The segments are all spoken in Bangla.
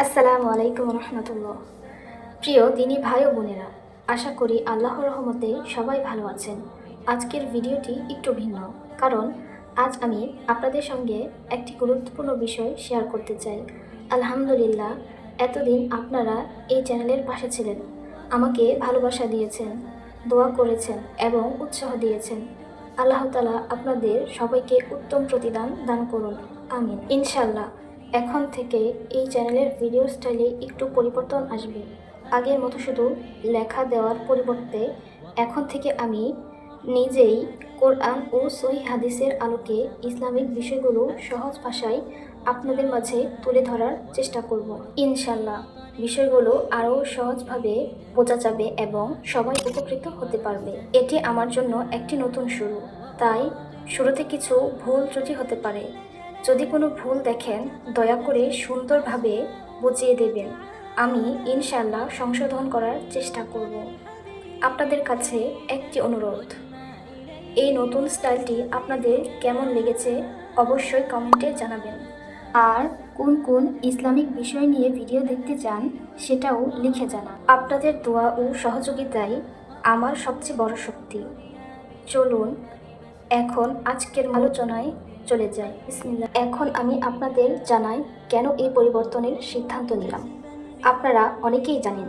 আসসালামু আলাইকুম রহমতুল্লাহ। প্রিয় দিনী ভাই ও বোনেরা, আশা করি আল্লাহর রহমতে সবাই ভালো আছেন। আজকের ভিডিওটি একটু ভিন্ন, কারণ আজ আমি আপনাদের সঙ্গে একটি গুরুত্বপূর্ণ বিষয় শেয়ার করতে চাই। আলহামদুলিল্লাহ, এতদিন আপনারা এই চ্যানেলের পাশে ছিলেন, আমাকে ভালোবাসা দিয়েছেন, দোয়া করেছেন এবং উৎসাহ দিয়েছেন। আল্লাহ তাআলা আপনাদের সবাইকে উত্তম প্রতিদান দান করুন, আমিন। ইনশাল্লাহ এখন থেকে এই চ্যানেলের ভিডিও স্টাইলে একটু পরিবর্তন আসবে। আগের মতো শুধু লেখা দেওয়ার পরিবর্তে এখন থেকে আমি নিজেই কোরআন ও সহিহ হাদিসের আলোকে ইসলামিক বিষয়গুলো সহজ ভাষায় আপনাদের মাঝে তুলে ধরার চেষ্টা করব। ইনশাল্লাহ বিষয়গুলো আরও সহজভাবে বোঝা যাবে এবং সবাই উপকৃত হতে পারবে। এটি আমার জন্য একটি নতুন শুরু, তাই শুরুতে কিছু ভুল ত্রুটি হতে পারে। যদি কোনো ভুল দেখেন দয়া করে সুন্দরভাবে বুঝিয়ে দেবেন, আমি ইনশাল্লাহ সংশোধন করার চেষ্টা করব। আপনাদের কাছে একটি অনুরোধ, এই নতুন স্টাইলটি আপনাদের কেমন লেগেছে অবশ্যই কমেন্টে জানাবেন। আর কোন কোন ইসলামিক বিষয় নিয়ে ভিডিও দেখতে চান সেটাও লিখে জানান। আপনাদের দোয়া ও সহযোগিতাই আমার সবচেয়ে বড় শক্তি। চলুন এখন আজকের আলোচনায় চলে যাই। বিসমিল্লাহ। এখন আমি আপনাদের জানাই কেন এই পরিবর্তনের সিদ্ধান্ত নিলাম। আপনারা অনেকেই জানেন,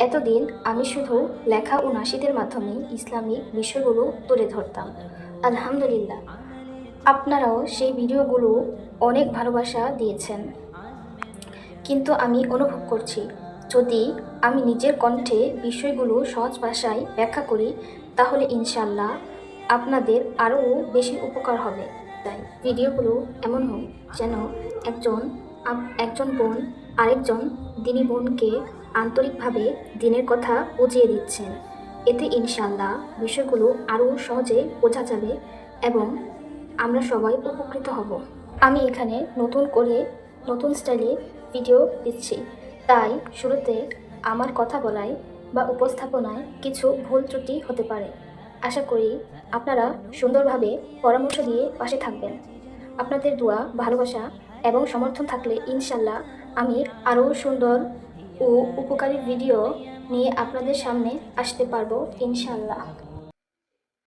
এতদিন আমি শুধু লেখা ও নাশিদের মাধ্যমে ইসলামিক বিষয়গুলো তুলে ধরতাম। আলহামদুলিল্লাহ, আপনারাও সেই ভিডিওগুলো অনেক ভালোবাসা দিয়েছেন। কিন্তু আমি অনুভব করছি, যদি আমি নিজের কণ্ঠে বিষয়গুলো সহজ ভাষায় ব্যাখ্যা করি তাহলে ইনশাল্লাহ আপনাদের আরও বেশি উপকার হবে। তাই ভিডিওগুলো এমন হোক যেন একজন বোন আরেকজন দিনী বোনকে আন্তরিকভাবে দিনের কথা বুঝিয়ে দিচ্ছেন। এতে ইনশাল্লাহ বিষয়গুলো আরও সহজে বোঝা যাবে এবং আমরা সবাই উপকৃত হব। আমি এখানে নতুন স্টাইলে ভিডিও দিচ্ছি, তাই শুরুতে আমার কথা বলায় বা উপস্থাপনায় কিছু ভুল ত্রুটি হতে পারে। আশা করি আপনারা সুন্দরভাবে পরামর্শ দিয়ে পাশে থাকবেন। আপনাদের দোয়া, ভালোবাসা এবং সমর্থন থাকলে ইনশাল্লাহ আমি আরও সুন্দর ও উপকারী ভিডিও নিয়ে আপনাদের সামনে আসতে পারবো ইনশাল্লাহ।